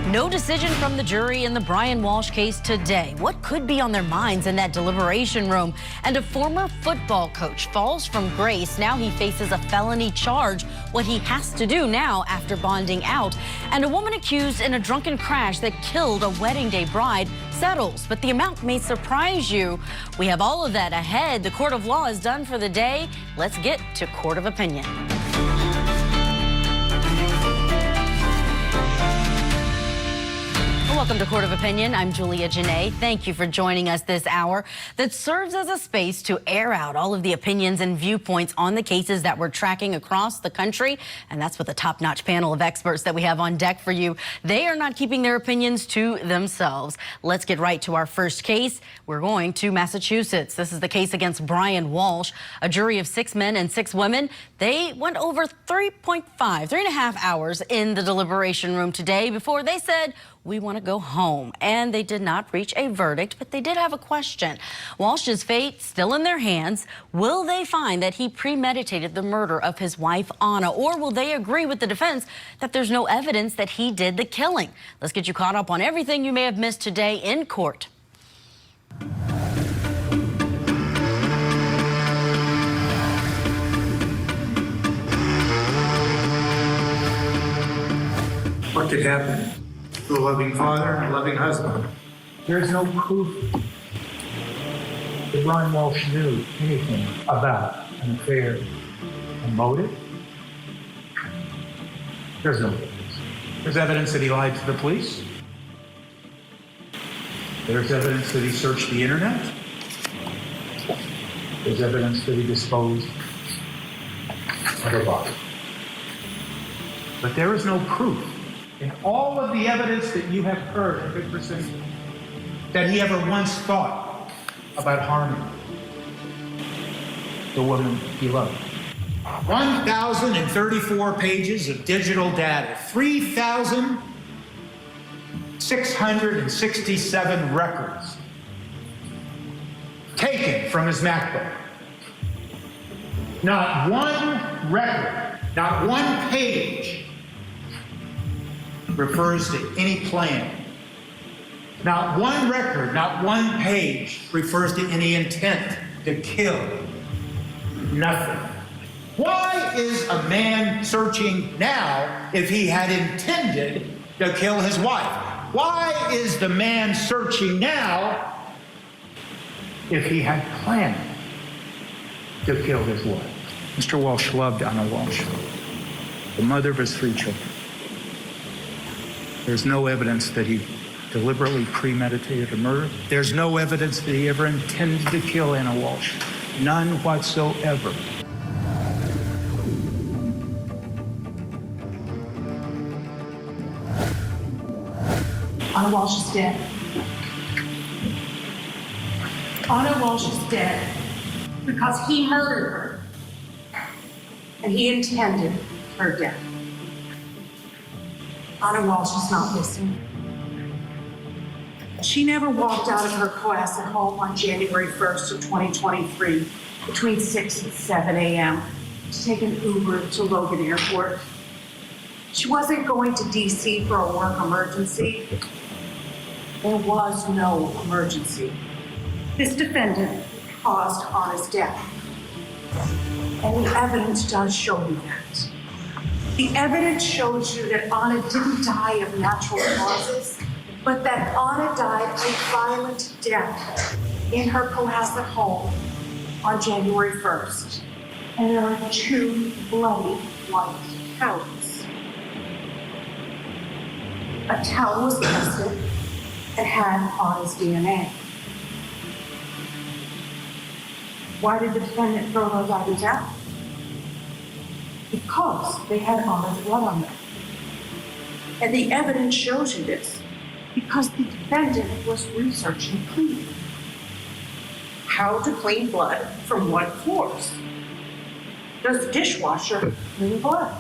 No decision from the jury in the Brian Walshe case today. What could be on their minds in that deliberation room? And a former football coach falls from grace. Now he faces a felony charge. What he has to do now after bonding out. And a woman accused in a drunken crash that killed a wedding day bride settles. But the amount may surprise you. We have all of that ahead. The court of law is done for the day. Let's get to court of opinion. Welcome to Court of Opinion. I'm Jenaé. Thank you for joining us this hour that serves as a space to air out all of the opinions and viewpoints on the cases that we're tracking across the country. And that's with a top-notch panel of experts that we have on deck for you. They are not keeping their opinions to themselves. Let's get right to our first case. We're going to Massachusetts. This is the case against Brian Walshe, a jury of 6 men and 6 women. They went over 3.5 hours in the deliberation room today before they said, we want to go home. And they did not reach a verdict, but they did have a question. Walshe's fate still in their hands. Will they find that he premeditated the murder of his wife, Anna, or will they agree with the defense that there's no evidence that he did the killing? Let's get you caught up on everything you may have missed today in court. What could happen to a loving father and a loving husband? There's no proof that Brian Walshe knew anything about an affair, a motive. There's no evidence. There's evidence that he lied to the police. There's evidence that he searched the internet. There's evidence that he disposed of a body. But there is no proof in all of the evidence that you have heard and been presented that he ever once thought about harming the woman he loved. 1,034 pages of digital data, 3,667 records taken from his MacBook. Not one record, not one page refers to any plan. Not one record, not one page refers to any intent to kill. Nothing. Why is a man searching now if he had intended to kill his wife? Why is the man searching now if he had planned to kill his wife? Mr. Walshe loved Anna Walshe, the mother of his 3 children. There's no evidence that he deliberately premeditated a murder. There's no evidence that he ever intended to kill Anna Walshe. None whatsoever. Anna Walshe is dead. Anna Walshe is dead because he murdered her. And he intended her death. Anna Walshe is not missing. She never walked out of her coasset home on January 1st of 2023 between 6 and 7 a.m. to take an Uber to Logan Airport. She wasn't going to DC for a work emergency. There was no emergency. This defendant caused Anna's death. And the evidence does show you that. The evidence shows you that Anna didn't die of natural causes, but that Anna died a violent death in her Cohasset home on January 1st. And there are 2 bloody white towels. A towel was tested and had Anna's DNA. Why did the defendant throw those items out? Because they had Anna's blood on them. And the evidence shows you this because the defendant was researching cleaning. How to clean blood from what floors? Does the dishwasher clean blood?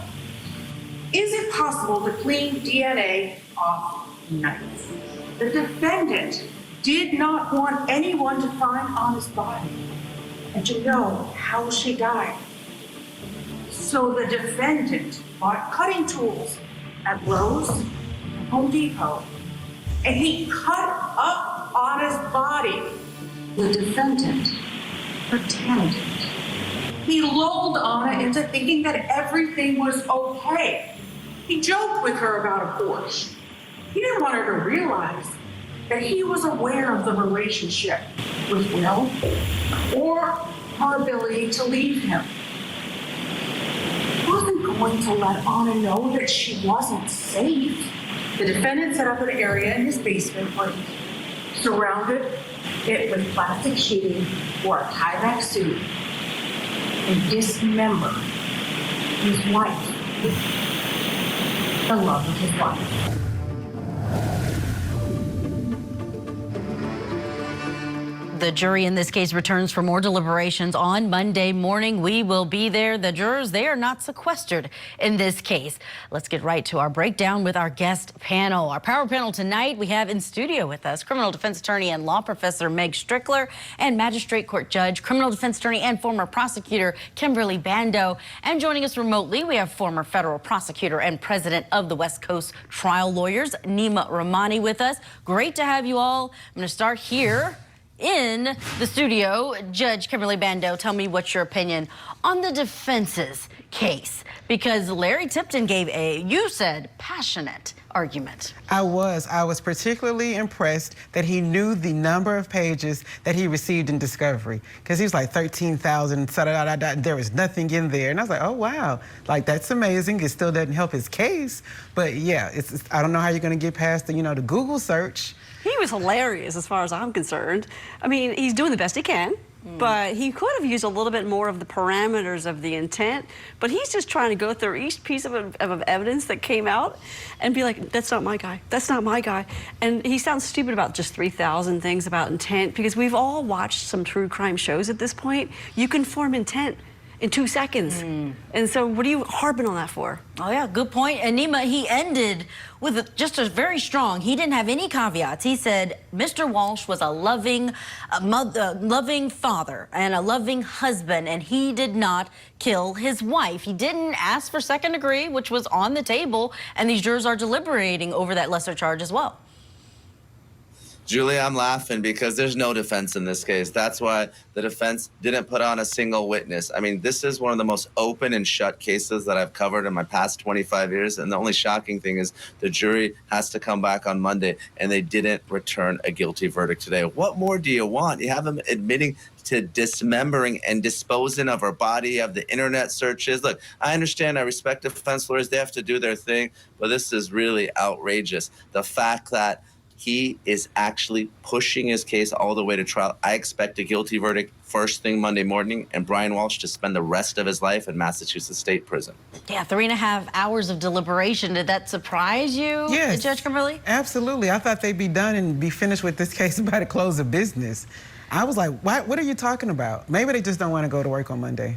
Is it possible to clean DNA off knives? The defendant did not want anyone to find Anna's body and to know how she died. So the defendant bought cutting tools at Lowe's, Home Depot, and he cut up Anna's body. The defendant pretended. He lulled Anna into thinking that everything was okay. He joked with her about a Porsche. He didn't want her to realize that he was aware of the relationship with Will or her ability to leave him. He wasn't going to let Anna know that she wasn't safe. The defendant set up an area in his basement where he surrounded it with plastic sheeting or a tie-back suit and dismembered his wife, the love of his life. The jury in this case returns for more deliberations on Monday morning. We will be there. The jurors, they are not sequestered in this case. Let's get right to our breakdown with our guest panel. Our power panel tonight, we have in studio with us criminal defense attorney and law professor Meg Strickler and magistrate court judge, criminal defense attorney and former prosecutor Kimberly Bando. And joining us remotely, we have former federal prosecutor and president of the West Coast Trial Lawyers, Nima Rahmani, with us. Great to have you all. I'm going to start here in the studio. Judge Kimberly Bando, tell me what's your opinion on the defense's case, because Larry Tipton gave a, you said, passionate argument. I was particularly impressed that he knew the number of pages that he received in discovery, because he was like 13,000, there was nothing in there. And I was like, oh, wow, like that's amazing. It still doesn't help his case. But yeah, I don't know how you're going to get past the, the Google search. He was hilarious as far as I'm concerned. I mean, he's doing the best he can, but he could have used a little bit more of the parameters of the intent, but he's just trying to go through each piece of evidence that came out and be like, that's not my guy, that's not my guy. And he sounds stupid about just 3,000 things about intent, because we've all watched some true crime shows at this point. You can form intent in 2 seconds. And so what are you harping on that for? Oh yeah, good point. And Nima, he ended with just a very strong, he didn't have any caveats. He said Mr. Walshe was a loving father and a loving husband, and he did not kill his wife. He didn't ask for second degree, which was on the table, and these jurors are deliberating over that lesser charge as well. Julie, I'm laughing because there's no defense in this case. That's why the defense didn't put on a single witness. I mean, this is one of the most open and shut cases that I've covered in my past 25 years. And the only shocking thing is the jury has to come back on Monday, and they didn't return a guilty verdict today. What more do you want? You have them admitting to dismembering and disposing of her body. You have the internet searches. Look, I understand, I respect defense lawyers. They have to do their thing, but this is really outrageous. The fact that he is actually pushing his case all the way to trial. I expect a guilty verdict first thing Monday morning, and Brian Walshe to spend the rest of his life in Massachusetts State Prison. Yeah, 3.5 hours of deliberation. Did that surprise you, Yes, Judge Kimberly? Absolutely. I thought they'd be done and be finished with this case by the close of business. I was like, what are you talking about? Maybe they just don't want to go to work on Monday.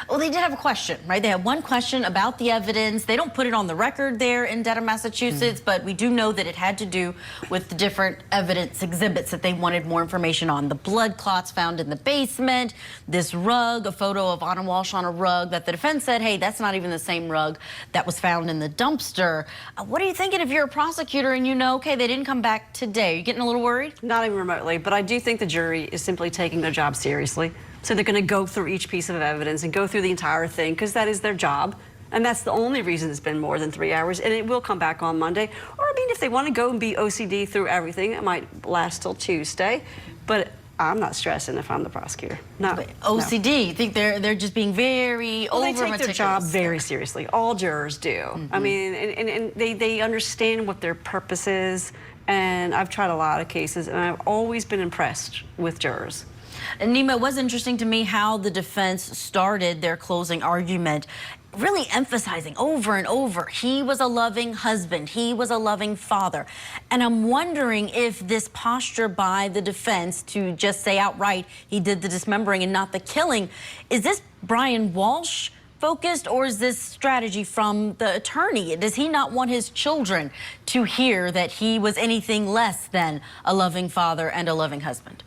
Well, they did have a question, right? They had one question about the evidence. They don't put it on the record there in Dedham, Massachusetts, but we do know that it had to do with the different evidence exhibits that they wanted more information on. The blood clots found in the basement, this rug, a photo of Anna Walshe on a rug that the defense said, hey, that's not even the same rug that was found in the dumpster. What are you thinking if you're a prosecutor and you know, okay, they didn't come back today? Are you getting a little worried? Not even remotely, but I do think the jury is simply taking their job seriously. So they're going to go through each piece of evidence and go through the entire thing, because that is their job. And that's the only reason it's been more than 3 hours. And it will come back on Monday. Or, I mean, if they want to go and be OCD through everything, it might last till Tuesday. But I'm not stressing if I'm the prosecutor. No. But OCD, no. You think they're just being very over meticulous? They take their job very seriously. All jurors do. I mean, and they understand what their purpose is. And I've tried a lot of cases, and I've always been impressed with jurors. And Nima, it was interesting to me how the defense started their closing argument, really emphasizing over and over, he was a loving husband, he was a loving father. And I'm wondering if this posture by the defense to just say outright he did the dismembering and not the killing, is this Brian Walshe focused, or is this strategy from the attorney? Does he not want his children to hear that he was anything less than a loving father and a loving husband?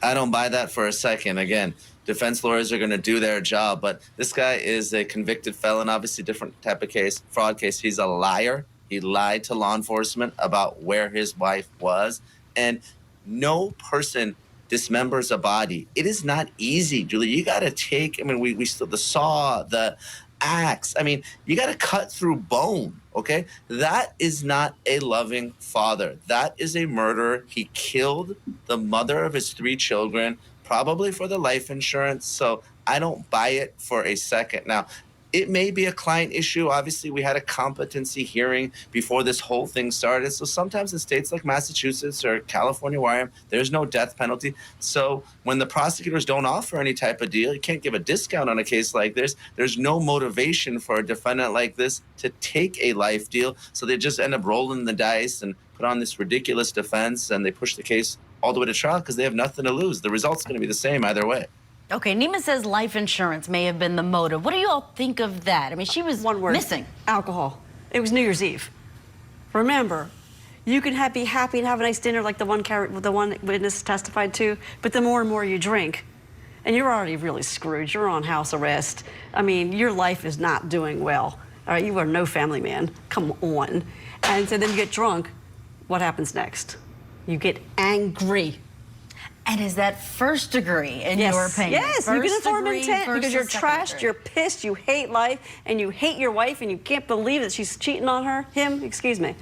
I don't buy that for a second. Again, defense lawyers are going to do their job, but this guy is a convicted felon, obviously different type of case, fraud case. He's a liar. He lied to law enforcement about where his wife was. And no person dismembers a body. It is not easy, Julie. You got to take, I mean, we still, the saw, the axe. I mean, you got to cut through bone, okay? That is not a loving father. That is a murderer. He killed the mother of his 3 children, probably for the life insurance. So I don't buy it for a second. Now, it may be a client issue. Obviously, we had a competency hearing before this whole thing started. So sometimes in states like Massachusetts or California, where I am, there's no death penalty. So when the prosecutors don't offer any type of deal, you can't give a discount on a case like this. There's no motivation for a defendant like this to take a life deal. So they just end up rolling the dice and put on this ridiculous defense, and they push the case all the way to trial because they have nothing to lose. The result's going to be the same either way. Okay, Nima says life insurance may have been the motive. What do you all think of that? I mean, she was missing. Alcohol. It was New Year's Eve. Remember, you can be happy and have a nice dinner like the one witness testified to, but the more and more you drink, and you're already really screwed. You're on house arrest. I mean, your life is not doing well. All right, you are no family man. Come on. And so then you get drunk. What happens next? You get angry. And is that first degree in your opinion? Yes, you can inform intent because you're trashed, degree. you're pissed, you hate life, and you hate your wife, and you can't believe that she's cheating on him, excuse me.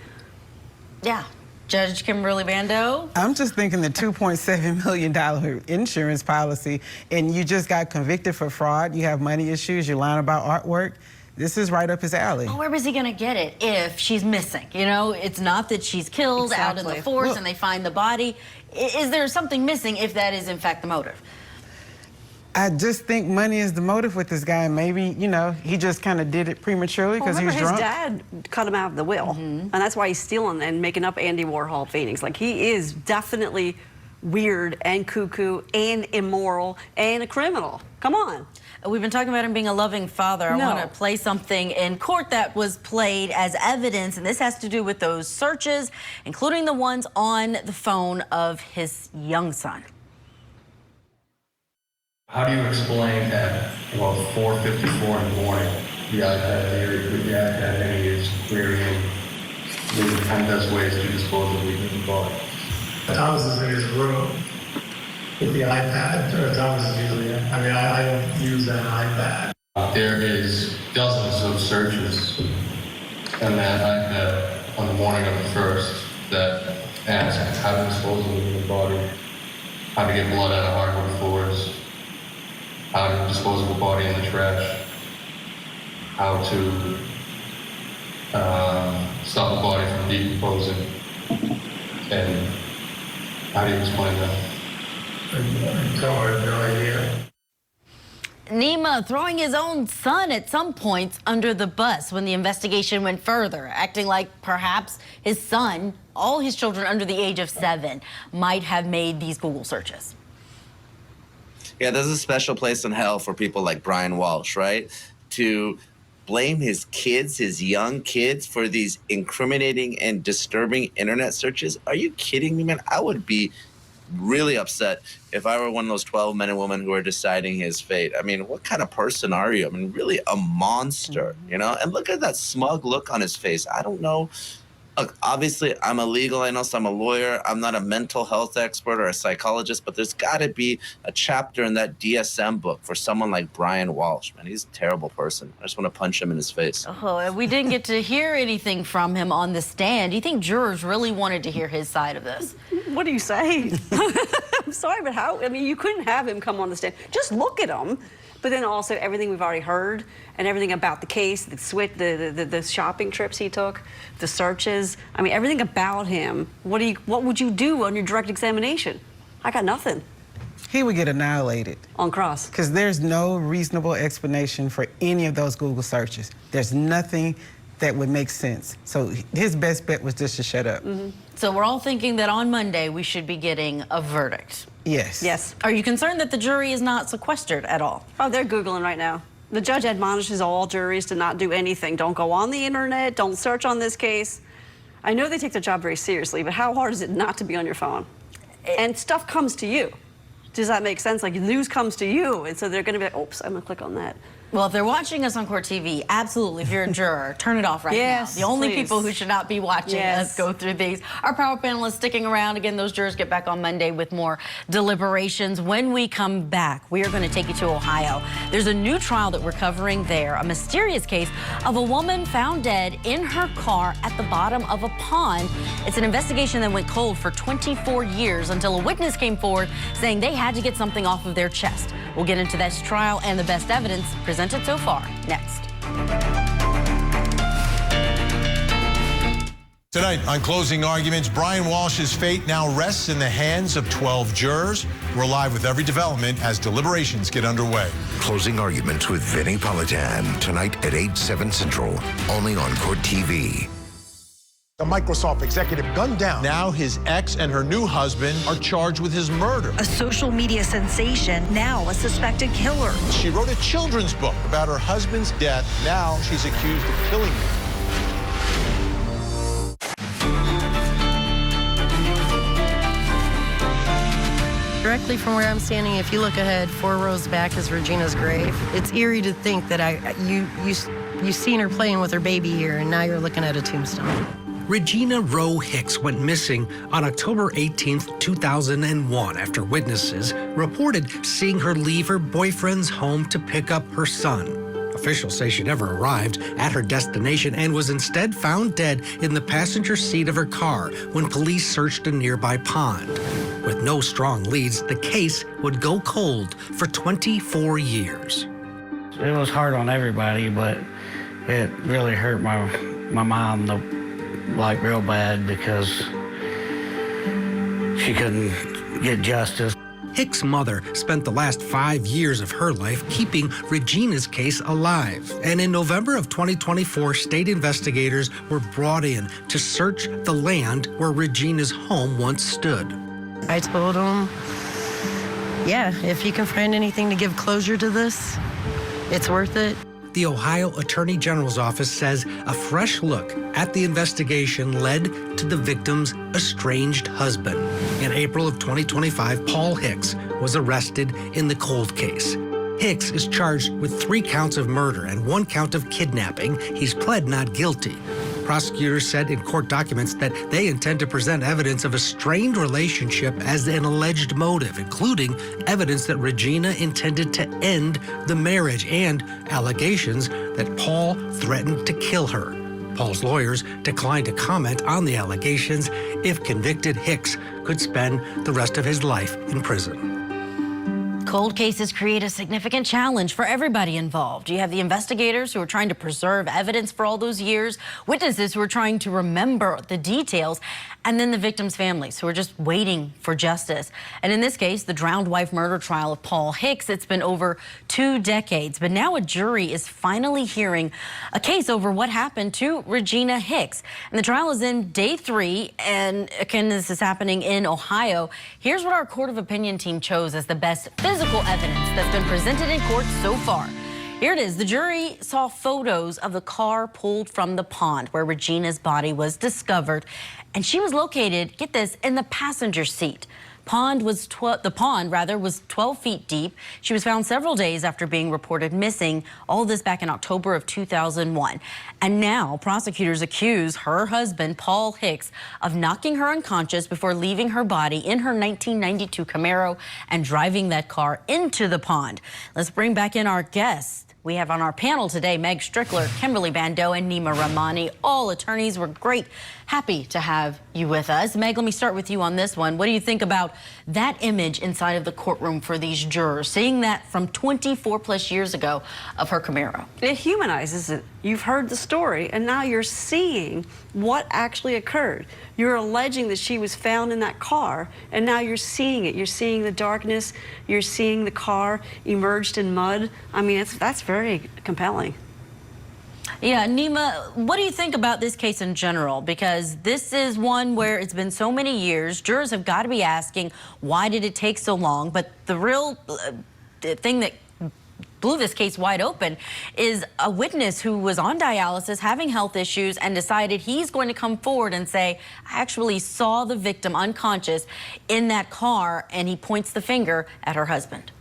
Yeah. Judge Kimberly Bando? I'm just thinking the $2.7 million insurance policy, and you just got convicted for fraud, you have money issues, you're lying about artwork. This is right up his alley. Well, where was he going to get it if she's missing? You know, it's not that she's killed out in the forest and they find the body. Is there something missing if that is, in fact, the motive? I just think money is the motive with this guy. Maybe, you know, he just kind of did it prematurely because he was drunk. His dad cut him out of the will, and that's why he's stealing and making up Andy Warhol paintings. Like, he is definitely weird and cuckoo and immoral and a criminal. Come on. We've been talking about him being a loving father. I want to play something in court that was played as evidence, and this has to do with those searches, including the ones on the phone of his young son. How do you explain at about 4:54 in the morning, the iPad and he is clearing the 10 best ways to dispose of the body? Thomas is in his room with the iPad, or Thomas is usually, I mean, I don't use that iPad. There is dozens of searches in that iPad on the morning of the 1st that ask how to dispose of the body, how to get blood out of hardwood floors, how to dispose of a body in the trash, how to stop a body from decomposing, and how do you explain that? I have no idea. Nima throwing his own son at some points under the bus when the investigation went further, acting like perhaps his son, all his children under the age of 7, might have made these Google searches. Yeah, there's a special place in hell for people like Brian Walshe, right? To blame his kids, his young kids, for these incriminating and disturbing internet searches. Are you kidding me, man? I would be really upset if I were one of those 12 men and women who are deciding his fate. I mean, what kind of person are you? I mean, really a monster, you know? And look at that smug look on his face. I don't know. Look, obviously, I'm a legal analyst, I'm a lawyer, I'm not a mental health expert or a psychologist, but there's got to be a chapter in that DSM book for someone like Brian Walshe. Man, he's a terrible person. I just want to punch him in his face. Oh, we didn't get to hear anything from him on the stand. Do you think jurors really wanted to hear his side of this? What do you say? I'm sorry, but how? I mean, you couldn't have him come on the stand. Just look at him. But then also everything we've already heard and everything about the case, the shopping trips he took, the searches. I mean, everything about him. What would you do on your direct examination? I got nothing. He would get annihilated. On cross. Because there's no reasonable explanation for any of those Google searches. There's nothing that would make sense. So his best bet was just to shut up. So we're all thinking that on Monday we should be getting a verdict. Yes. Yes. Are you concerned that the jury is not sequestered at all? Oh, they're Googling right now. The judge admonishes all juries to not do anything. Don't go on the internet. Don't search on this case. I know they take their job very seriously, but how hard is it not to be on your phone? And stuff comes to you. Does that make sense? Like, news comes to you, and so they're going to be like, oops, I'm going to click on that. Well, if they're watching us on Court TV, absolutely, if you're a juror, turn it off right Yes, now. The only please. people who should not be watching us go through these. Our power panel is sticking around. Again, those jurors get back on Monday with more deliberations. When we come back, we are going to take you to Ohio. There's a new trial that we're covering there, a mysterious case of a woman found dead in her car at the bottom of a pond. It's an investigation that went cold for 24 years until a witness came forward saying they had to get something off of their chest. We'll get into this trial and the best evidence presented so far next. Tonight on Closing Arguments, Brian Walsh's fate now rests in the hands of 12 jurors. We're live with every development as deliberations get underway. Closing Arguments with Vinnie Politan tonight at 8/7 Central, only on Court TV. A Microsoft executive gunned down. Now his ex and her new husband are charged with his murder. A social media sensation, now a suspected killer. She wrote a children's book about her husband's death. Now she's accused of killing him. Directly from where I'm standing, if you look ahead, 4 rows back is Regina's grave. It's eerie to think that you seen her playing with her baby here, and now you're looking at a tombstone. Regina Hicks went missing on October 18, 2001, after witnesses reported seeing her leave her boyfriend's home to pick up her son. Officials say she never arrived at her destination and was instead found dead in the passenger seat of her car when police searched a nearby pond. With no strong leads, the case would go cold for 24 years. It was hard on everybody, but it really hurt my mom, like real bad, because she couldn't get justice. Hicks' mother spent the last 5 years of her life keeping Regina's case alive. And in November of 2024, state investigators were brought in to search the land where Regina's home once stood. I told him, yeah, if you can find anything to give closure to this, it's worth it. The Ohio Attorney General's office says a fresh look at the investigation led to the victim's estranged husband. In April of 2025, Paul Hicks was arrested in the cold case. Hicks is charged with 3 counts of murder and 1 count of kidnapping. He's pled not guilty. Prosecutors said in court documents that they intend to present evidence of a strained relationship as an alleged motive, including evidence that Regina intended to end the marriage and allegations that Paul threatened to kill her. Paul's lawyers declined to comment on the allegations. If convicted, Hicks could spend the rest of his life in prison. Cold cases create a significant challenge for everybody involved. You have the investigators who are trying to preserve evidence for all those years, witnesses who are trying to remember the details, and then the victims' families who are just waiting for justice. And in this case, the drowned wife murder trial of Paul Hicks, it's been over 2 decades. But now a jury is finally hearing a case over what happened to Regina Hicks. And the trial is in day 3, and again, this is happening in Ohio. Here's what our court of opinion team chose as the best physical evidence that's been presented in court so far. Here it is. The jury saw photos of the car pulled from the pond where Regina's body was discovered, and she was located, get this, in the passenger seat. The pond was 12 feet deep. She was found several days after being reported missing, all this back in October of 2001. And now prosecutors accuse her husband, Paul Hicks, of knocking her unconscious before leaving her body in her 1992 Camaro and driving that car into the pond. Let's bring back in our guests. We have on our panel today Meg Strickler, Kimberly Bando, and Nima Rahmani, all attorneys. We're happy to have you with us. Meg, let me start with you on this one. What do you think about that image inside of the courtroom for these jurors, seeing that from 24 plus years ago of her Camaro? It humanizes it. You've heard the story, and now you're seeing what actually occurred. You're alleging that she was found in that car, and now you're seeing it. You're seeing the darkness. You're seeing the car emerged in mud. I mean, that's very compelling. Yeah, Nima, what do you think about this case in general? Because this is one where it's been so many years. Jurors have got to be asking, why did it take so long? But the real thing that blew this case wide open is a witness who was on dialysis, having health issues, and decided he's going to come forward and say, I actually saw the victim unconscious in that car, and he points the finger at her husband.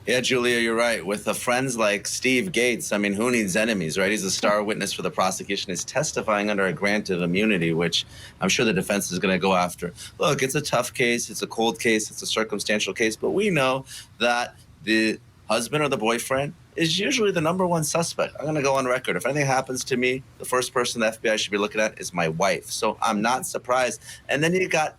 Yeah, Julia, you're right. With friends like Steve Gates, I mean, who needs enemies, right? He's a star witness for the prosecution. He's testifying under a grant of immunity, which I'm sure the defense is going to go after. Look, it's a tough case. It's a cold case. It's a circumstantial case. But we know that the husband or the boyfriend is usually the #1 suspect. I'm going to go on record. If anything happens to me, the first person the FBI should be looking at is my wife. So I'm not surprised. And then you got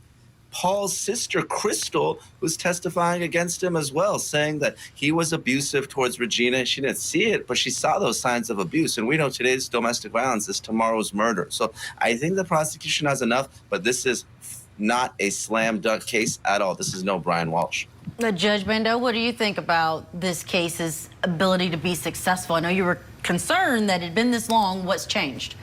Paul's sister, Crystal, who's testifying against him as well, saying that he was abusive towards Regina. She didn't see it, but she saw those signs of abuse. And we know today's domestic violence is tomorrow's murder. So I think the prosecution has enough, but this is not a slam dunk case at all. This is no Brian Walshe. Judge Bando, what do you think about this case's ability to be successful? I know you were concerned that it had been this long. What's changed?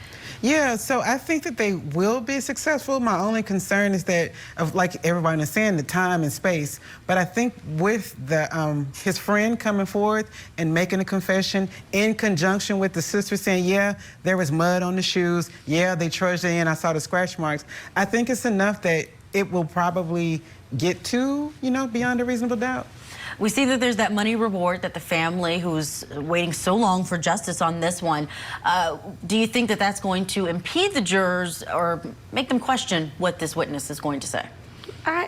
Yeah, so I think that they will be successful. My only concern is that, like everybody is saying, the time and space. But I think with the his friend coming forth and making a confession in conjunction with the sister saying, yeah, there was mud on the shoes. Yeah, they trudged in. I saw the scratch marks. I think it's enough that it will probably get to, beyond a reasonable doubt. We see that there's that money reward that the family who's waiting so long for justice on this one. Do you think that that's going to impede the jurors or make them question what this witness is going to say?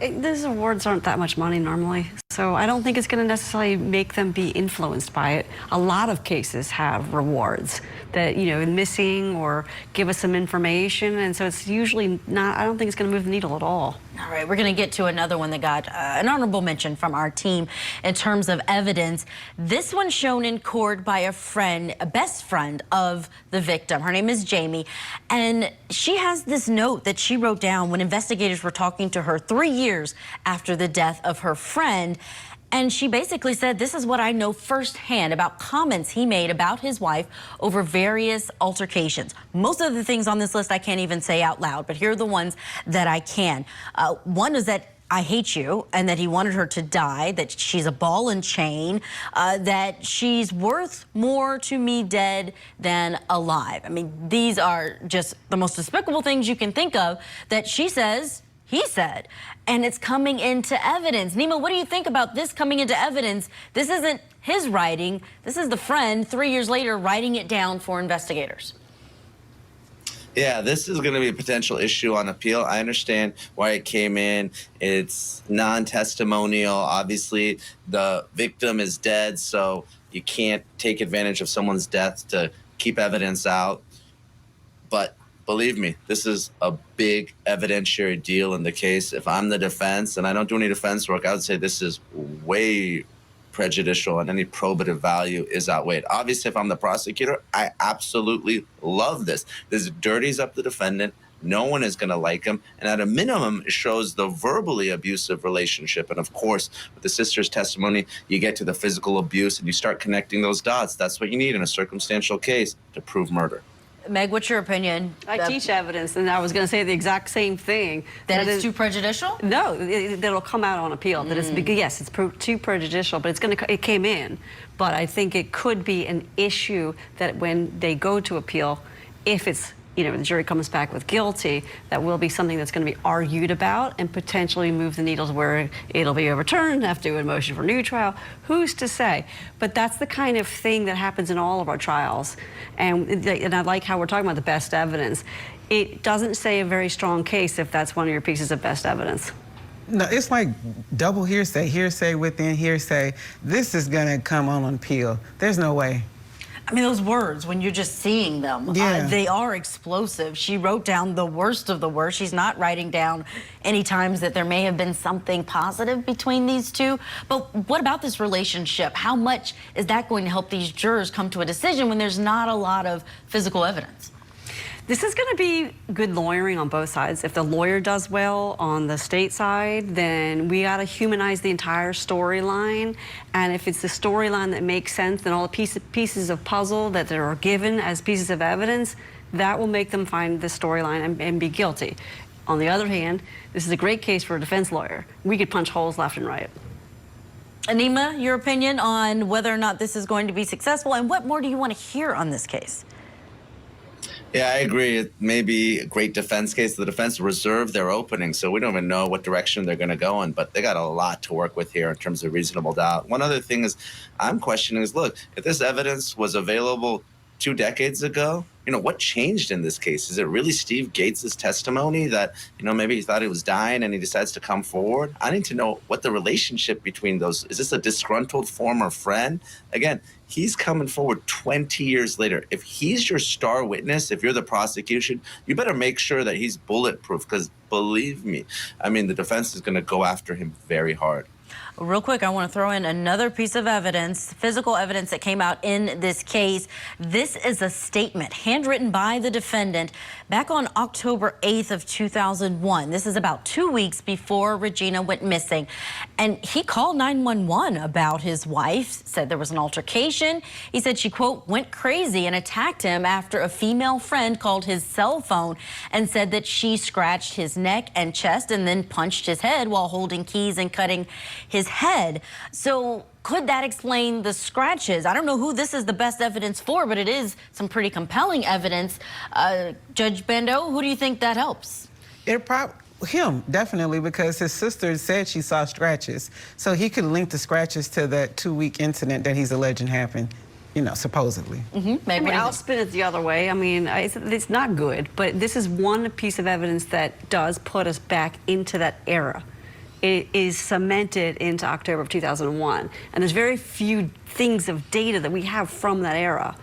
These awards aren't that much money normally, so I don't think it's going to necessarily make them be influenced by it. A lot of cases have rewards that, missing or give us some information, and so it's usually not, I don't think it's going to move the needle at all. All right, we're going to get to another one that got an honorable mention from our team in terms of evidence. This one shown in court by a friend, a best friend of the victim. Her name is Jamie, and she has this note that she wrote down when investigators were talking to her 3 years after the death of her friend. And she basically said, this is what I know firsthand about comments he made about his wife over various altercations. Most of the things on this list I can't even say out loud, but here are the ones that I can. One is that I hate you, and that he wanted her to die, that she's a ball and chain, that she's worth more to me dead than alive. I mean, these are just the most despicable things you can think of that she says he said, and it's coming into evidence. Nima, what do you think about this coming into evidence? This isn't his writing. This is the friend 3 years later writing it down for investigators. Yeah, this is going to be a potential issue on appeal. I understand why it came in. It's non-testimonial. Obviously, the victim is dead, so you can't take advantage of someone's death to keep evidence out. But believe me, this is a big evidentiary deal in the case. If I'm the defense, and I don't do any defense work, I would say this is way prejudicial, and any probative value is outweighed. Obviously, if I'm the prosecutor, I absolutely love this. This dirties up the defendant. No one is going to like him. And at a minimum, it shows the verbally abusive relationship. And of course, with the sister's testimony, you get to the physical abuse and you start connecting those dots. That's what you need in a circumstantial case to prove murder. Meg, what's your opinion? I teach evidence, and I was going to say the exact same thing. That it's too prejudicial? No, that'll come out on appeal. That it's, yes, it's too prejudicial, but it came in. But I think it could be an issue that when they go to appeal, if it's, the jury comes back with guilty, that will be something that's going to be argued about and potentially move the needles where it'll be overturned, have to do a motion for new trial. Who's to say? But that's the kind of thing that happens in all of our trials. And I like how we're talking about the best evidence. It doesn't say a very strong case if that's one of your pieces of best evidence. No, it's like double hearsay, hearsay within hearsay. This is going to come on appeal. There's no way. I mean, those words, when you're just seeing them, they are explosive. She wrote down the worst of the worst. She's not writing down any times that there may have been something positive between these two. But what about this relationship? How much is that going to help these jurors come to a decision when there's not a lot of physical evidence? This is going to be good lawyering on both sides. If the lawyer does well on the state side, then we got to humanize the entire storyline. And if it's the storyline that makes sense, then all the pieces of puzzle that are given as pieces of evidence, that will make them find the storyline and be guilty. On the other hand, this is a great case for a defense lawyer. We could punch holes left and right. Anima, your opinion on whether or not this is going to be successful, and what more do you want to hear on this case? Yeah, I agree. It may be a great defense case. The defense reserved their opening, so we don't even know what direction they're going to go in, but they got a lot to work with here in terms of reasonable doubt. One other thing is I'm questioning is, look, if this evidence was available 2 decades ago, what changed in this case? Is it really Steve Gates' testimony that, maybe he thought he was dying and he decides to come forward? I need to know what the relationship between those, is this a disgruntled former friend? Again, he's coming forward 20 years later. If he's your star witness, if you're the prosecution, you better make sure that he's bulletproof, because believe me, the defense is going to go after him very hard. Real quick, I want to throw in another piece of evidence, physical evidence that came out in this case. This is a statement handwritten by the defendant back on October 8th of 2001. This is about 2 weeks before Regina went missing. And he called 911 about his wife, said there was an altercation. He said she, quote, went crazy and attacked him after a female friend called his cell phone and said that she scratched his neck and chest and then punched his head while holding keys and cutting his head. So could that explain the scratches? I don't know who this is the best evidence for, but it is some pretty compelling evidence. Judge Bando, who do you think that helps? Him, definitely, because his sister said she saw scratches. So he could link the scratches to that 2-week incident that he's alleging happened, supposedly. I'll spin it the other way. It's not good, but this is one piece of evidence that does put us back into that era. It is cemented into October of 2001. And there's very few things of data that we have from that era,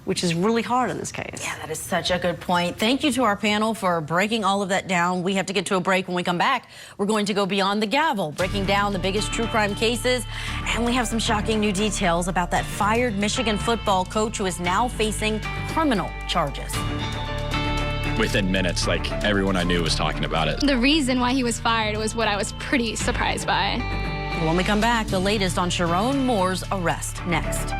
which is really hard in this case. Yeah, that is such a good point. Thank you to our panel for breaking all of that down. We have to get to a break. When we come back, we're going to go beyond the gavel, breaking down the biggest true crime cases. And we have some shocking new details about that fired Michigan football coach who is now facing criminal charges. Within minutes, everyone I knew was talking about it. The reason why he was fired was what I was pretty surprised by. When we come back, the latest on Sharon Moore's arrest next.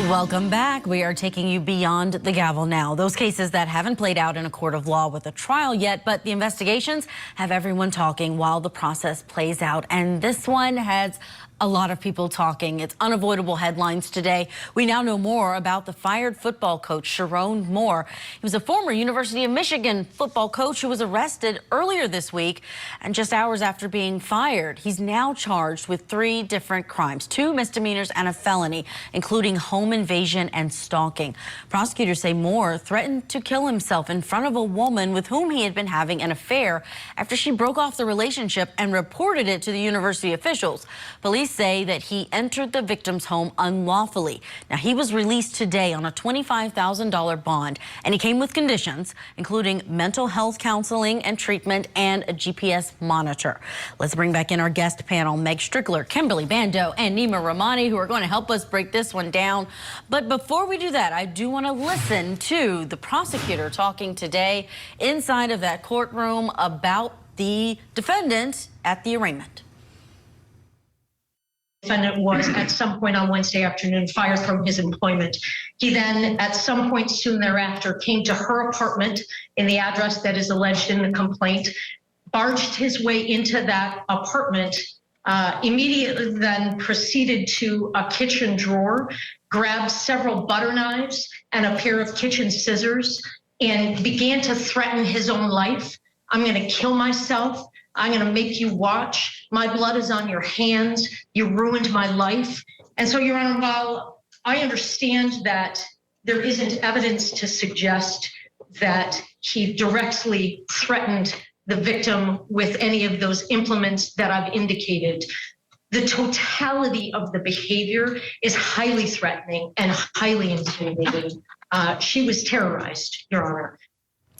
Welcome back. We are taking you beyond the gavel now. Those cases that haven't played out in a court of law with a trial yet, but the investigations have everyone talking while the process plays out. And this one has a lot of people talking. It's unavoidable headlines today. We now know more about the fired football coach, Sharon Moore. He was a former University of Michigan football coach who was arrested earlier this week, and just hours after being fired, he's now charged with 3 different crimes, 2 misdemeanors and a felony, including home invasion and stalking. Prosecutors say Moore threatened to kill himself in front of a woman with whom he had been having an affair after she broke off the relationship and reported it to the university officials. Police say that he entered the victim's home unlawfully. Now, he was released today on a $25,000 bond, and he came with conditions, including mental health counseling and treatment and a GPS monitor. Let's bring back in our guest panel, Meg Strickler, Kimberly Bando, and Nima Rahmani, who are going to help us break this one down. But before we do that, I do want to listen to the prosecutor talking today inside of that courtroom about the defendant at the arraignment. Defendant was at some point on Wednesday afternoon fired from his employment. He then, at some point soon thereafter, came to her apartment in the address that is alleged in the complaint, barged his way into that apartment, immediately then proceeded to a kitchen drawer, grabbed several butter knives and a pair of kitchen scissors, and began to threaten his own life. I'm going to kill myself. I'm going to make you watch. My blood is on your hands. You ruined my life. And so, Your Honor, while I understand that there isn't evidence to suggest that he directly threatened the victim with any of those implements that I've indicated, the totality of the behavior is highly threatening and highly intimidating. She was terrorized, Your Honor.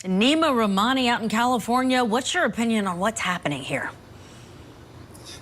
Nima Rahmani out in California, what's your opinion on what's happening here?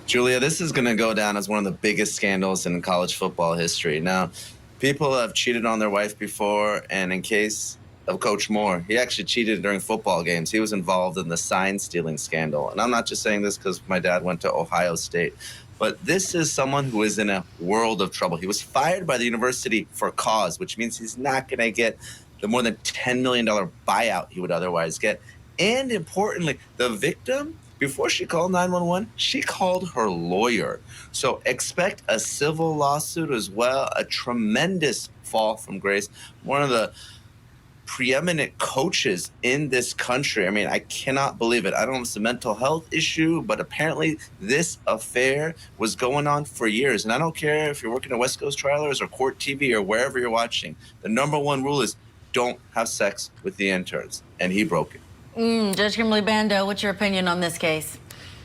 Julia, this is going to go down as one of the biggest scandals in college football history. Now, people have cheated on their wife before, and in case of Coach Moore, he actually cheated during football games. He was involved in the sign stealing scandal. And I'm not just saying this because my dad went to Ohio State, but this is someone who is in a world of trouble. He was fired by the university for cause, which means he's not going to get the more than $10 million buyout he would otherwise get. And importantly, the victim, before she called 911, she called her lawyer. So expect a civil lawsuit as well, a tremendous fall from grace. One of the preeminent coaches in this country. I mean, I cannot believe it. I don't know if it's a mental health issue, but apparently this affair was going on for years. And I don't care if you're working at West Coast Trailers or Court TV or wherever you're watching. The #1 rule is don't have sex with the interns. And he broke it. Judge Kimberly Bando, what's your opinion on this case?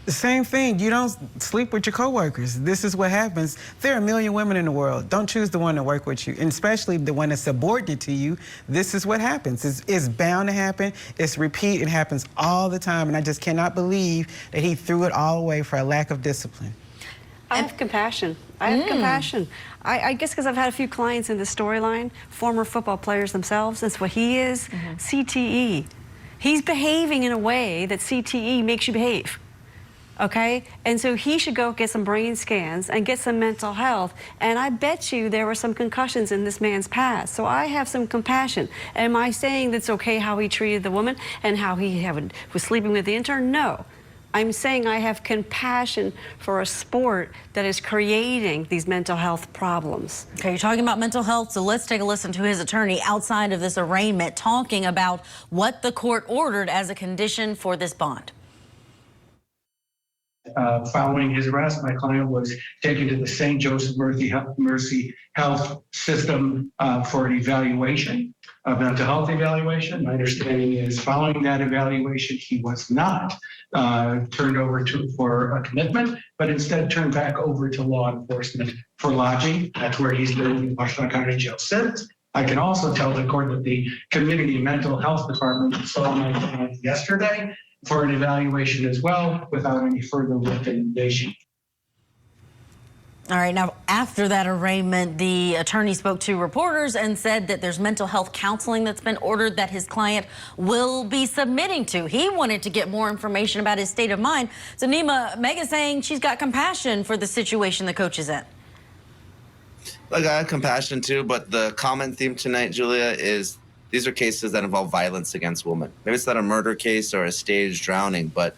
The same thing. You don't sleep with your coworkers. This is what happens. There are a million women in the world. Don't choose the one to work with you, and especially the one that's subordinate to you. This is what happens. It's bound to happen. It's repeat. It happens all the time, and I just cannot believe that he threw it all away for a lack of discipline. I have compassion. I have compassion. I guess because I've had a few clients in the storyline, former football players themselves. That's what he is. CTE. He's behaving in a way that CTE makes you behave. Okay, and so he should go get some brain scans and get some mental health. And I bet you there were some concussions in this man's past. So I have some compassion. Am I saying that's okay how he treated the woman and how he was sleeping with the intern? No. I'm saying I have compassion for a sport that is creating these mental health problems. Okay, you're talking about mental health, so let's take a listen to his attorney outside of this arraignment talking about what the court ordered as a condition for this bond. Following his arrest, my client was taken to the St. Joseph Mercy Health System for an evaluation, a mental health evaluation. My understanding is following that evaluation, he was not turned over for a commitment, but instead turned back over to law enforcement for lodging. That's where he's been in the Washington County Jail since. I can also tell the court that the Community Mental Health Department saw my client yesterday for an evaluation as well, without any further recommendation. All right, now after that arraignment, the attorney spoke to reporters and said that there's mental health counseling that's been ordered that his client will be submitting to. He wanted to get more information about his state of mind. So Nima, Megan's saying she's got compassion for the situation the coach is in. Look, I have compassion too, but the common theme tonight, Julia, is these are cases that involve violence against women. Maybe it's not a murder case or a staged drowning, but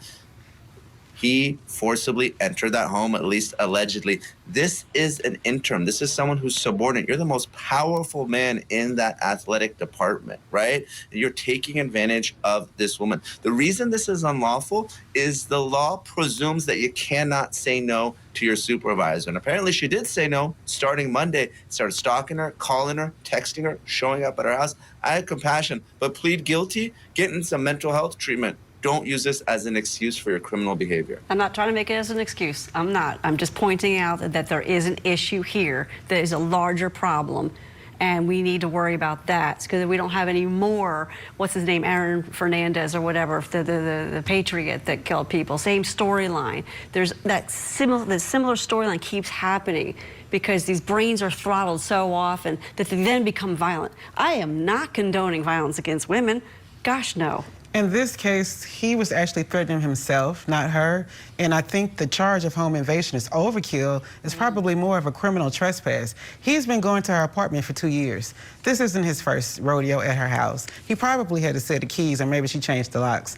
he forcibly entered that home, at least allegedly. This is an intern. This is someone who's subordinate. You're the most powerful man in that athletic department, right? And you're taking advantage of this woman. The reason this is unlawful is the law presumes that you cannot say no to your supervisor. And apparently she did say no starting Monday. Started stalking her, calling her, texting her, showing up at her house. I had compassion, but plead guilty, getting some mental health treatment. Don't use this as an excuse for your criminal behavior. I'm not trying to make it as an excuse. I'm not. I'm just pointing out that there is an issue here that is a larger problem, and we need to worry about that because we don't have any more, what's his name, Aaron Fernandez or whatever, the patriot that killed people. Same storyline. There's that similar storyline keeps happening because these brains are throttled so often that they then become violent. I am not condoning violence against women. Gosh, no. In this case, he was actually threatening himself, not her. And I think the charge of home invasion is overkill. It's probably more of a criminal trespass. He's been going to her apartment for 2 years. This isn't his first rodeo at her house. He probably had a set of keys, or maybe she changed the locks.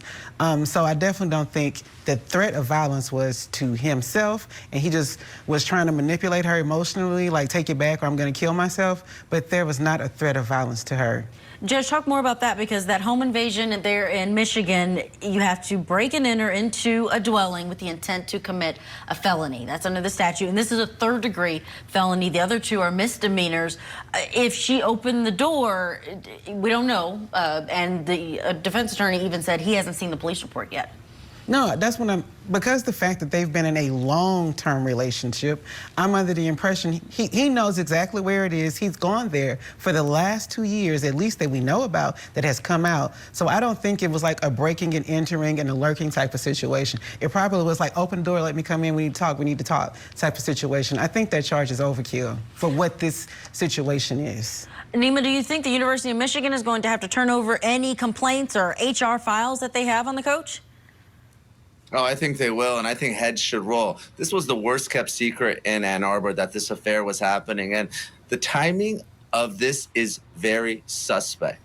So I definitely don't think the threat of violence was to himself, and he just was trying to manipulate her emotionally, like take it back or I'm gonna kill myself. But there was not a threat of violence to her. Judge, talk more about that, because that home invasion there in Michigan, you have to break and enter into a dwelling with the intent to commit a felony. That's under the statute, and this is a third-degree felony. The other two are misdemeanors. If she opened the door, we don't know, and the defense attorney even said he hasn't seen the police report yet. No, that's when because the fact that they've been in a long-term relationship, I'm under the impression he knows exactly where it is. He's gone there for the last 2 years, at least that we know about, that has come out. So I don't think it was like a breaking and entering and a lurking type of situation. It probably was like, open the door, let me come in, we need to talk type of situation. I think that charge is overkill for what this situation is. Nima, do you think the University of Michigan is going to have to turn over any complaints or HR files that they have on the coach? Oh, I think they will, and I think heads should roll. This was the worst kept secret in Ann Arbor, that this affair was happening, and the timing of this is very suspect.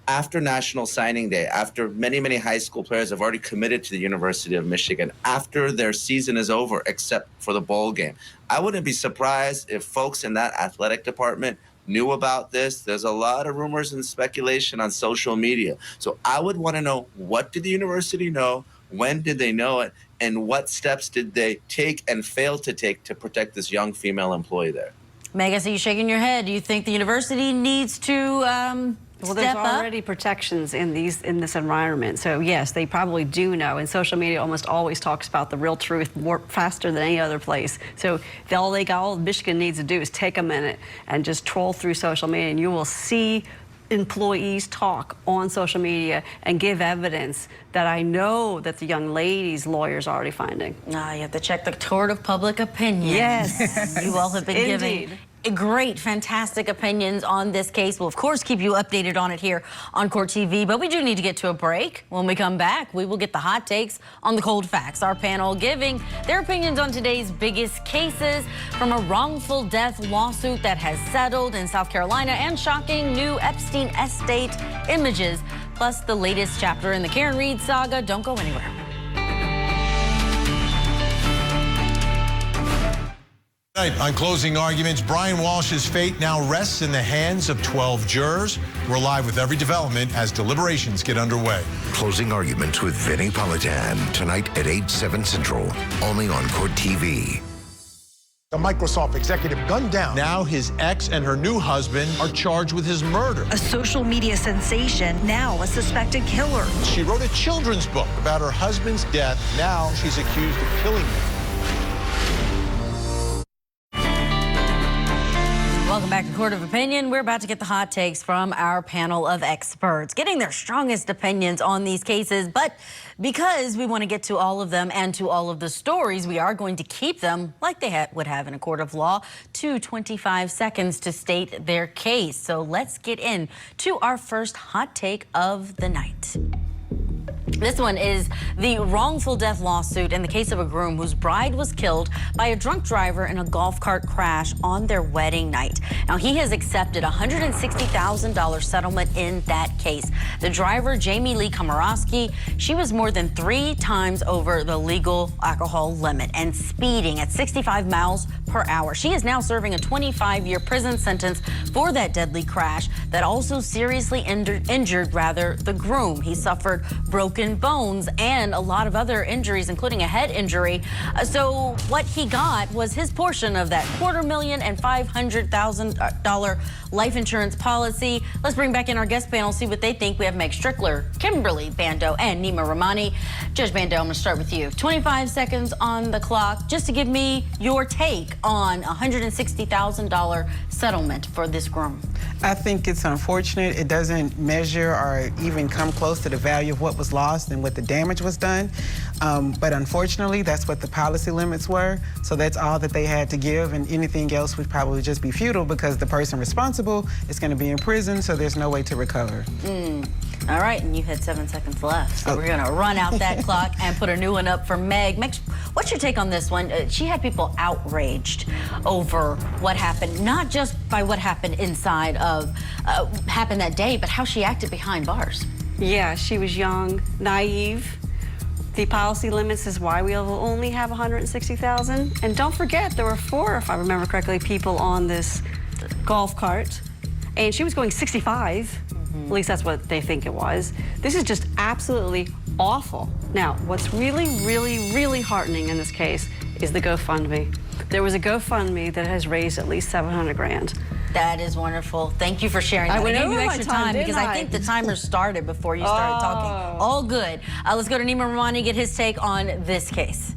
after National Signing Day, after many, many high school players have already committed to the University of Michigan, after their season is over, except for the bowl game. I wouldn't be surprised if folks in that athletic department knew about this. There's a lot of rumors and speculation on social media. So I would want to know, what did the university know? When did they know it? And what steps did they take and fail to take to protect this young female employee there? Meg, I see you shaking your head. Do you think the university needs to well, there's step up? already protections in this environment. So yes, they probably do know. And social media almost always talks about the real truth more faster than any other place. So all Michigan needs to do is take a minute and just troll through social media, and you will see employees talk on social media and give evidence that I know that the young lady's lawyer's already finding. You have to check the court of public opinion. Yes. You all have been Indeed. giving great, fantastic opinions on this case. We'll, of course, keep you updated on it here on Court TV, but we do need to get to a break. When we come back, we will get the hot takes on the cold facts. Our panel giving their opinions on today's biggest cases, from a wrongful death lawsuit that has settled in South Carolina and shocking new Epstein estate images, plus the latest chapter in the Karen Read saga. Don't go anywhere. On closing arguments, Brian Walshe's fate now rests in the hands of 12 jurors. We're live with every development as deliberations get underway. Closing arguments with Vinnie Politan tonight at 8/7 Central, only on Court TV. A Microsoft executive gunned down. Now his ex and her new husband are charged with his murder. A social media sensation, now a suspected killer. She wrote a children's book about her husband's death. Now she's accused of killing him. Welcome back to Court of Opinion. We're about to get the hot takes from our panel of experts, getting their strongest opinions on these cases. But because we want to get to all of them and to all of the stories, we are going to keep them like they would have in a court of law, to 25 seconds to state their case. So let's get in to our first hot take of the night. This one is the wrongful death lawsuit in the case of a groom whose bride was killed by a drunk driver in a golf cart crash on their wedding night. Now, he has accepted a $160,000 settlement in that case. The driver, Jamie Lee Komorowski, she was more than 3 times over the legal alcohol limit and speeding at 65 miles per hour. She is now serving a 25-year prison sentence for that deadly crash that also seriously injured the groom. He suffered broken bones and a lot of other injuries, including a head injury. So what he got was his portion of that $250,000 and $500,000 life insurance policy. Let's bring back in our guest panel, see what they think. We have Meg Strickler, Kimberly Bando, and Nima Rahmani. Judge Bando, I'm going to start with you. 25 seconds on the clock, just to give me your take on a $160,000 settlement for this groom. I think it's unfortunate. It doesn't measure or even come close to the value of what was lost and what the damage was done. But unfortunately, that's what the policy limits were. So that's all that they had to give, and anything else would probably just be futile because the person responsible is going to be in prison, so there's no way to recover. All right, and you had 7 seconds left. So we're going to run out that clock and put a new one up for Meg. Meg, what's your take on this one? She had people outraged over what happened, not just by what happened inside of, happened that day, but how she acted behind bars. Yeah, she was young, naive. The policy limits is why we will only have $160,000. And don't forget, there were 4, if I remember correctly, people on this golf cart, and she was going 65. At least that's what they think it was. This is just absolutely awful. Now, what's really, really, really heartening in this case is the GoFundMe. There was a GoFundMe that has raised at least $700,000. That is wonderful. Thank you for sharing that. I went gave over you my extra time, because didn't I think the timer started before you started talking. All good. Let's go to Nima Rahmani, get his take on this case.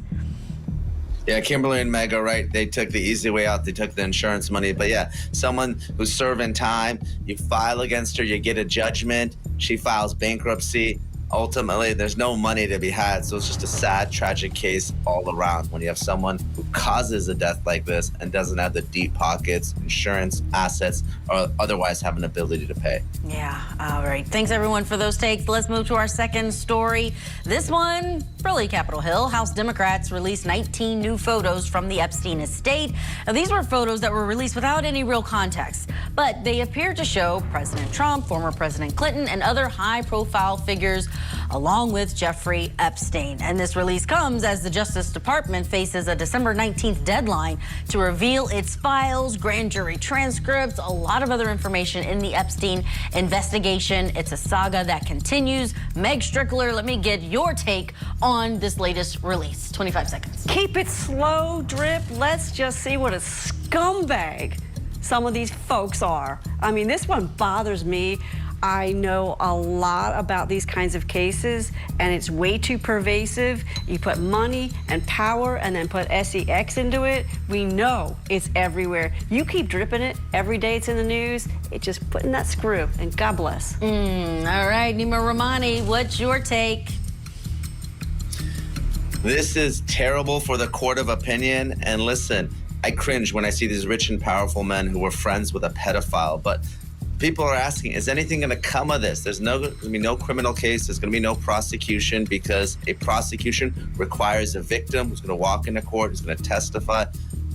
Yeah, Kimberly and Meg are right. They took the easy way out. They took the insurance money. But yeah, someone who's serving time, you file against her, you get a judgment. She files bankruptcy. Ultimately, there's no money to be had. So it's just a sad, tragic case all around when you have someone who causes a death like this and doesn't have the deep pockets, insurance, assets, or otherwise have an ability to pay. Yeah, all right. Thanks, everyone, for those takes. Let's move to our second story. This one, really Capitol Hill. House Democrats released 19 new photos from the Epstein estate. Now, these were photos that were released without any real context. but they appear to show President Trump, former President Clinton, and other high-profile figures, along with Jeffrey Epstein. And this release comes as the Justice Department faces a December 19th deadline to reveal its files, grand jury transcripts, a lot of other information in the Epstein investigation. It's a saga that continues. Meg Strickler, let me get your take on this latest release. 25 seconds. Keep it slow, Drip. Let's just see what a scumbag some of these folks are. I mean, this one bothers me. I know a lot about these kinds of cases, and it's way too pervasive. You put money and power and then put sex into it. We know it's everywhere. You keep dripping it every day it's in the news. It's just putting that screw, and God bless. All right, Nima Rahmani, what's your take? This is terrible for the court of opinion. And listen, I cringe when I see these rich and powerful men who were friends with a pedophile. But people are asking, is anything going to come of this? There's going to be no criminal case. There's going to be no prosecution, because a prosecution requires a victim who's going to walk into court, who's going to testify.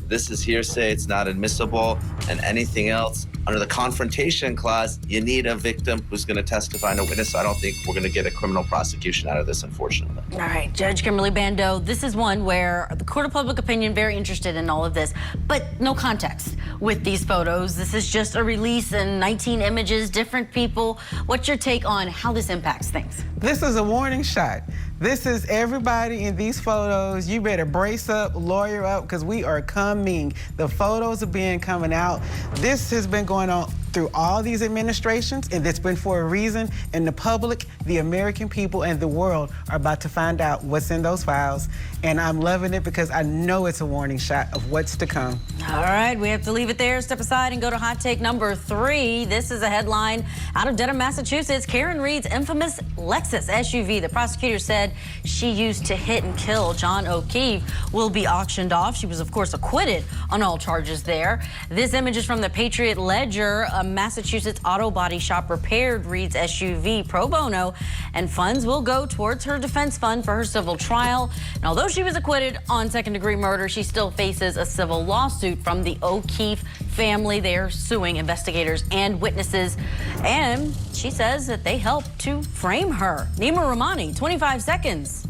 This is hearsay. It's not admissible. And anything else under the confrontation clause, you need a victim who's going to testify and a witness. So I don't think we're going to get a criminal prosecution out of this, unfortunately. All right, Judge Kimberly Bando, this is one where the court of public opinion very interested in all of this, but no context with these photos. This is just a release and 19 images, different people. What's your take on how this impacts things? This is a warning shot. This is everybody in these photos. You better brace up, lawyer up, because we are coming. The photos are coming out. This has been going on through all these administrations, and it's been for a reason. And the public, the American people, and the world are about to find out what's in those files. And I'm loving it because I know it's a warning shot of what's to come. All right, we have to leave it there, step aside, and go to hot take number 3. This is a headline out of Dedham, Massachusetts. Karen Reed's infamous Lexus SUV, the prosecutor said she used to hit and kill John O'Keefe, will be auctioned off. She was, of course, acquitted on all charges there. This image is from the Patriot Ledger. A Massachusetts auto body shop repaired Reed's SUV pro bono, and funds will go towards her defense fund for her civil trial. And although she was acquitted on second-degree murder, she still faces a civil lawsuit from the O'Keefe family. They are suing investigators and witnesses, and she says that they helped to frame her. Nima Rahmani, 25 seconds.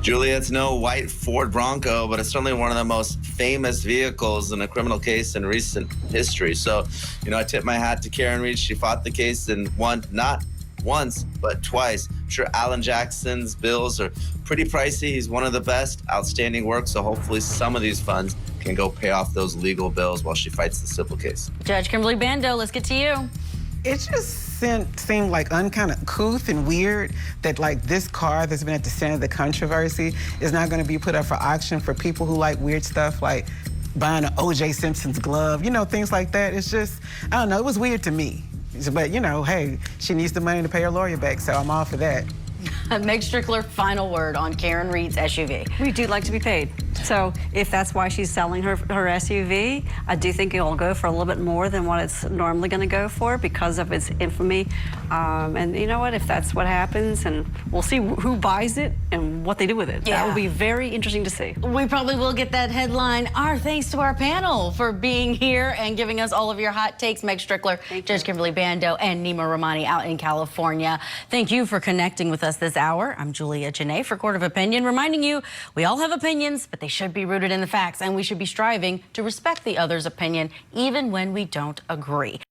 Julia, it's no white Ford Bronco, but it's certainly one of the most famous vehicles in a criminal case in recent history. So, I tip my hat to Karen Reed. She fought the case and won, not once, but twice. I'm sure Alan Jackson's bills are pretty pricey. He's one of the best, outstanding work. So hopefully some of these funds can go pay off those legal bills while she fights the civil case. Judge Kimberly Bando, let's get to you. It just seemed like kind of couth and weird that this car that's been at the center of the controversy is not going to be put up for auction for people who like weird stuff, like buying an O.J. Simpson's glove, things like that. It's just, I don't know, it was weird to me. But, hey, she needs the money to pay her lawyer back, so I'm all for that. Meg Strickler, final word on Karen Reed's SUV. We do like to be paid. So if that's why she's selling her SUV, I do think it'll go for a little bit more than what it's normally going to go for because of its infamy. And you know what? If that's what happens, and we'll see who buys it and what they do with it. Yeah. That will be very interesting to see. We probably will get that headline. Our thanks to our panel for being here and giving us all of your hot takes. Meg Strickler, Judge Kimberly Bando, and Nima Rahmani out in California. Thank you for connecting with us this hour. I'm Julia Jenaé for Court of Opinion, reminding you we all have opinions, but they should be rooted in the facts, and we should be striving to respect the other's opinion even when we don't agree.